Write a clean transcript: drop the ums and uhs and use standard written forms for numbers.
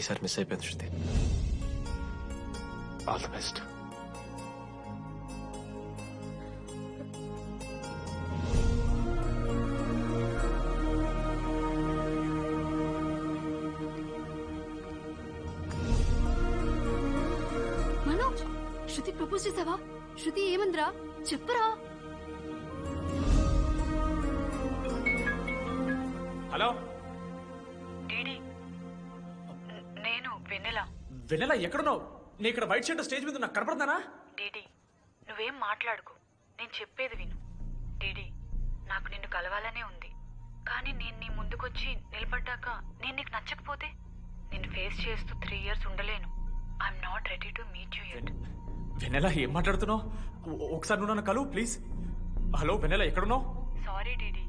ఈసారి మిస్ అయిపోయింది Shruti. All the best. Manoj, Shruti propose చేసావా? శృతి ఏమందిరా చెప్పరా? హలో డీడీ, నేను వెన్నెల. వెన్నెల ఎక్కడున్నావు? నీ ఇక్కడ వైట్ షర్ట్ స్టేజ్ మీద నాకు కనపడుతున్నానా? డీడీ, నువ్వేం మాట్లాడుకో, నేను చెప్పేది విను. డీడీ, నాకు నిన్ను కలవాలనే ఉంది, కానీ నేను నీ ముందుకొచ్చి నిలబడ్డాక నేను నీకు నచ్చకపోతే నిన్ను ఫేస్ చేస్తూ 3 years ఉండలేను. I'm not ready to meet you yet. Vennela ఏం మాట్లాడుతున్నావు? ఒకసారి నువ్వు నన్ను కలువు ప్లీజ్. హలో వెన్నెల ఎక్కడున్నావు? Sorry DD,